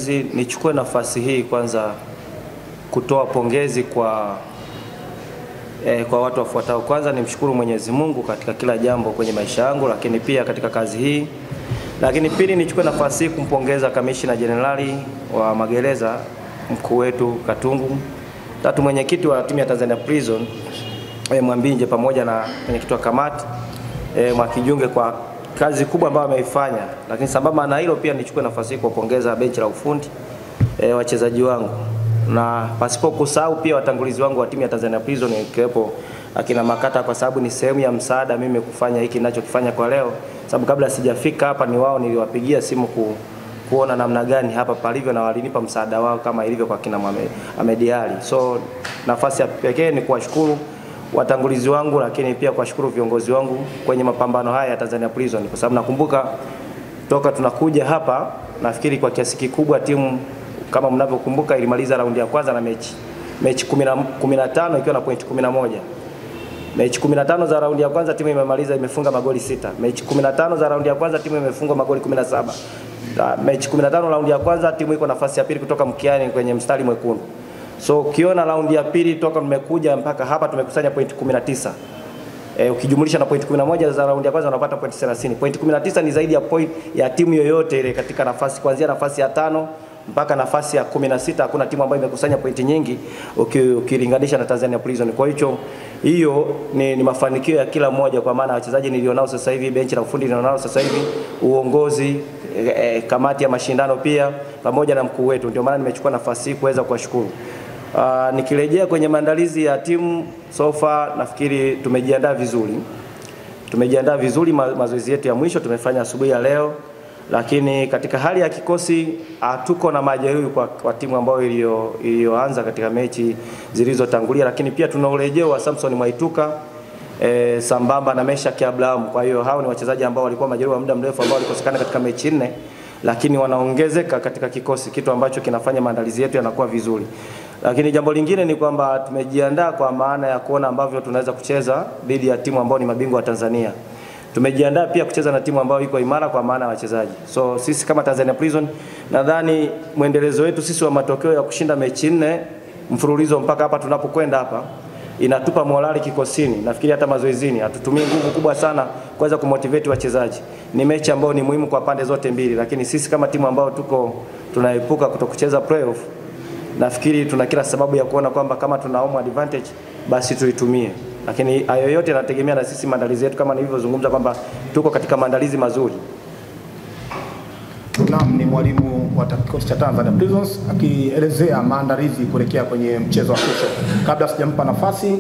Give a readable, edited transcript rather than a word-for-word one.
maandalizi, nichukue nafasi hii kwanza kutoa pongezi kwa watu wafuatao. Kwanza nimshukuru Mwenyezi Mungu katika kila jambo kwenye maisha yangu, lakini pia katika kazi hii. Lakini pili, nichukue nafasi hii kumpongeza Kamishna Jenerali wa Magereza mkuu wetu Katungu. Tatu, mwenyekiti wa timu ya Tanzania Prison Mwambinje, pamoja na mwenyekiti wa kamati Mwakijunge kwa kazi kubwa ambayo ameifanya. Lakini sambamba na hilo pia nichukue nafasi hii kuwapongeza benchi la ufundi, wachezaji wangu, na pasipo kusahau pia watangulizi wangu wa timu ya Tanzania Prison ikiwepo akina Makata, kwa sababu ni sehemu ya msaada mimi kufanya hiki ninachokifanya kwa leo, sababu kabla sijafika hapa ni wao niliwapigia simu kuona namna gani hapa palivyo, na walinipa msaada wao kama ilivyo kwa kina Ahmed Ali. So nafasi ya pekee ni kuwashukuru watangulizi wangu, lakini pia kuwashukuru viongozi wangu kwenye mapambano haya ya Tanzania Prison, kwa sababu nakumbuka toka tunakuja hapa, nafikiri kwa kiasi kikubwa timu kama mnavyokumbuka ilimaliza raundi ya kwanza na mechi 15 ikiwa na point 11. Mechi 15 za raundi ya kwanza timu imemaliza imefunga magoli 6. Mechi 15 za raundi ya kwanza timu imefunga magoli 17. Mechi 15 raundi ya kwanza timu iko nafasi ya pili kutoka mkiani kwenye mstari mwekundu. So ukiona raundi ya pili toka tumekuja mpaka hapa tumekusanya point 19. Ukijumlisha na point 11 za raundi ya kwanza unapata point 30. Point 19 ni zaidi ya point ya timu yoyote ile katika nafasi, kuanzia nafasi ya 5 mpaka nafasi ya 16. Hakuna timu ambayo imekusanya pointi nyingi ukilinganisha na Tanzania Prison. Kwa hiyo ni mafanikio ya kila mmoja, kwa maana wachezaji nilionao sasa hivi, benchi la ufundi nilionao sasa hivi, uongozi, kamati ya mashindano pia pamoja na mkuu wetu. Ndio maana nimechukua nafasi hii kuweza kuwashukuru. Nikirejea kwenye maandalizi ya timu, so far nafikiri tumejiandaa vizuri. Mazoezi yetu ya mwisho tumefanya asubuhi ya leo, lakini katika hali ya kikosi tuko na majeruhi kwa timu ambayo iliyoanza katika mechi zilizotangulia, lakini pia tuna urejeo wa Samson Mwaituka sambamba na Meshaki Abraham. Kwa hiyo hao ni wachezaji ambao walikuwa majeruhi wa muda mrefu ambao walikosekana katika mechi 4, lakini wanaongezeka katika kikosi, kitu ambacho kinafanya maandalizi yetu yanakuwa vizuri. Lakini jambo lingine ni kwamba tumejiandaa kwa maana ya kuona ambavyo tunaweza kucheza dhidi ya timu ambao ni mabingwa wa Tanzania. Tumejiandaa pia kucheza na timu ambayo iko imara kwa maana ya wachezaji. So sisi kama Tanzania Prison, nadhani mwendelezo wetu sisi wa matokeo ya kushinda mechi 4 mfululizo mpaka hapa tunapokwenda hapa inatupa morali kikosini. Nafikiri hata mazoezini hatutumii nguvu kubwa sana kuweza kumotivate wachezaji. Ni mechi ambayo ni muhimu kwa pande zote mbili, lakini sisi kama timu ambayo tunaepuka kutokucheza playoff, nafikiri tuna kila sababu ya kuona kwamba kama tuna home advantage basi tuitumie. Lakini hayo yote yanategemea na sisi maandalizi yetu, kama nilivyozungumza kwamba tuko katika maandalizi mazuri. Naam, ni mwalimu wa kikosi cha Tanzania Prisons akielezea maandalizi kuelekea kwenye mchezo wa kesho. Kabla sijampa nafasi